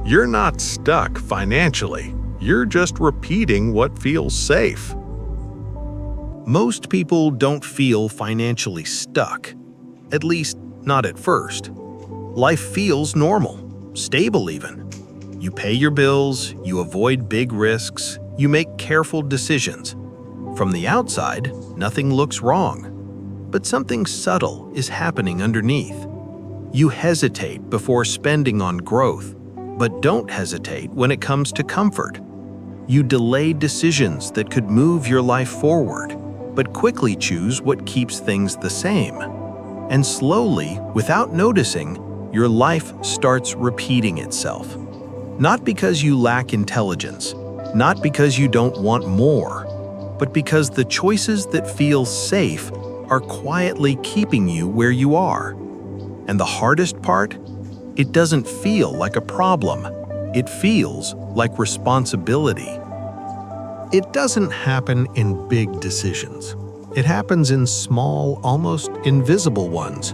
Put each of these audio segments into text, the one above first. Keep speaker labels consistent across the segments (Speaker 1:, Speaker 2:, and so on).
Speaker 1: You're not stuck financially. You're just repeating what feels safe.
Speaker 2: Most people don't feel financially stuck, at least not at first. Life feels normal, stable even. You pay your bills, you avoid big risks, you make careful decisions. From the outside, nothing looks wrong. But something subtle is happening underneath. You hesitate before spending on growth, but don't hesitate when it comes to comfort. You delay decisions that could move your life forward, but quickly choose what keeps things the same. And slowly, without noticing, your life starts repeating itself. Not because you lack intelligence, not because you don't want more, but because the choices that feel safe are quietly keeping you where you are. And the hardest part? It doesn't feel like a problem. It feels like responsibility. It doesn't happen in big decisions. It happens in small, almost invisible ones.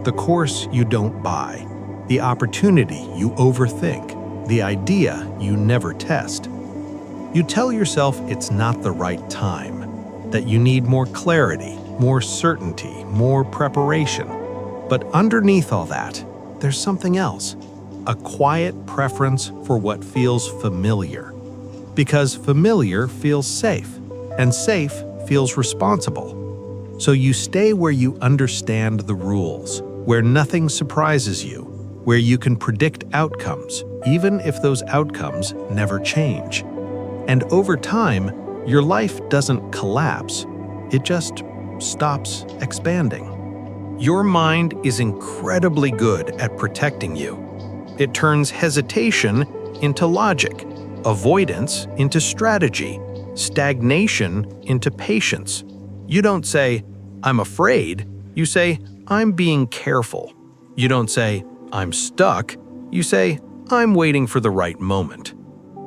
Speaker 2: The course you don't buy, the opportunity you overthink, the idea you never test. You tell yourself it's not the right time, that you need more clarity, more certainty, more preparation. But underneath all that, there's something else, a quiet preference for what feels familiar. Because familiar feels safe, and safe feels responsible. So you stay where you understand the rules, where nothing surprises you, where you can predict outcomes, even if those outcomes never change. And over time, your life doesn't collapse, it just stops expanding. Your mind is incredibly good at protecting you. It turns hesitation into logic, avoidance into strategy, stagnation into patience. You don't say, "I'm afraid." You say, "I'm being careful." You don't say, "I'm stuck." You say, "I'm waiting for the right moment."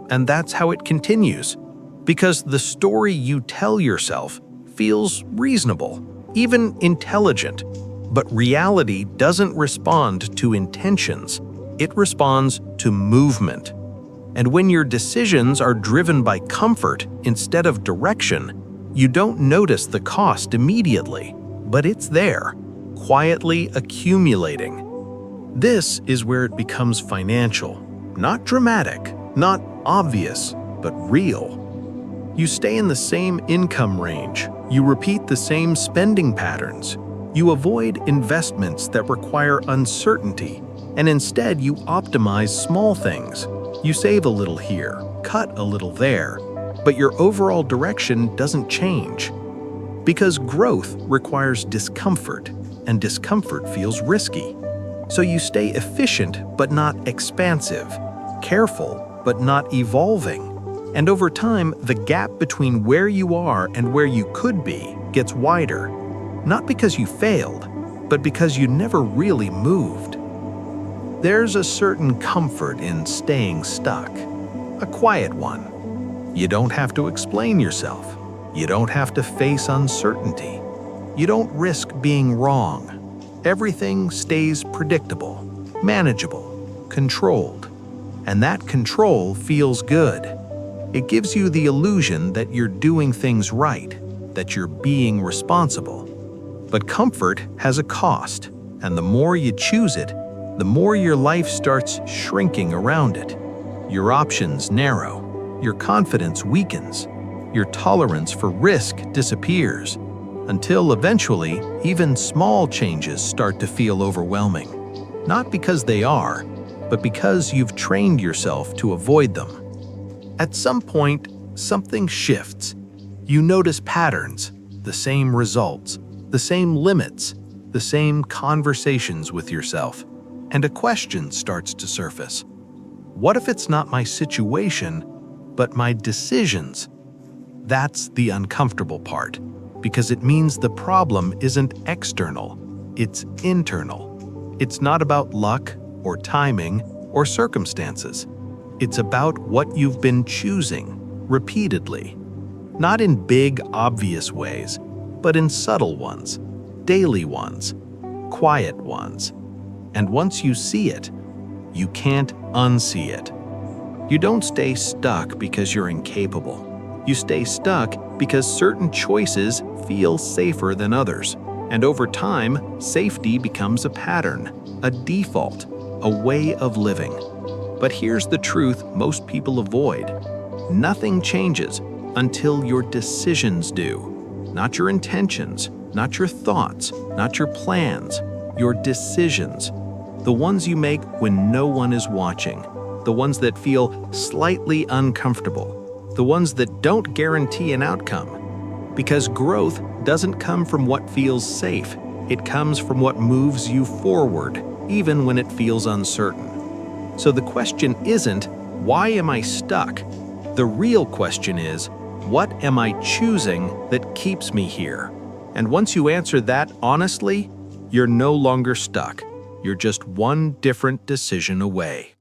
Speaker 2: And that's how it continues, because the story you tell yourself feels reasonable, even intelligent. But reality doesn't respond to intentions, it responds to movement. And when your decisions are driven by comfort instead of direction, you don't notice the cost immediately, but it's there, quietly accumulating. This is where it becomes financial, not dramatic, not obvious, but real. You stay in the same income range, you repeat the same spending patterns, you avoid investments that require uncertainty, and instead you optimize small things. You save a little here, cut a little there, but your overall direction doesn't change. Because growth requires discomfort, and discomfort feels risky. So you stay efficient but not expansive, careful but not evolving. And over time, the gap between where you are and where you could be gets wider. Not because you failed, but because you never really moved. There's a certain comfort in staying stuck, a quiet one. You don't have to explain yourself. You don't have to face uncertainty. You don't risk being wrong. Everything stays predictable, manageable, controlled. And that control feels good. It gives you the illusion that you're doing things right, that you're being responsible. But comfort has a cost, and the more you choose it, the more your life starts shrinking around it. Your options narrow, your confidence weakens, your tolerance for risk disappears, until eventually even small changes start to feel overwhelming. Not because they are, but because you've trained yourself to avoid them. At some point, something shifts. You notice patterns, the same results, the same limits, the same conversations with yourself, and a question starts to surface. What if it's not my situation, but my decisions? That's the uncomfortable part, because it means the problem isn't external, it's internal. It's not about luck or timing or circumstances. It's about what you've been choosing repeatedly, not in big, obvious ways, but in subtle ones, daily ones, quiet ones. And once you see it, you can't unsee it. You don't stay stuck because you're incapable. You stay stuck because certain choices feel safer than others. And over time, safety becomes a pattern, a default, a way of living. But here's the truth most people avoid. Nothing changes until your decisions do. Not your intentions, not your thoughts, not your plans, your decisions. The ones you make when no one is watching. The ones that feel slightly uncomfortable. The ones that don't guarantee an outcome. Because growth doesn't come from what feels safe. It comes from what moves you forward, even when it feels uncertain. So the question isn't, why am I stuck? The real question is, what am I choosing that keeps me here? And once you answer that honestly, you're no longer stuck. You're just one different decision away.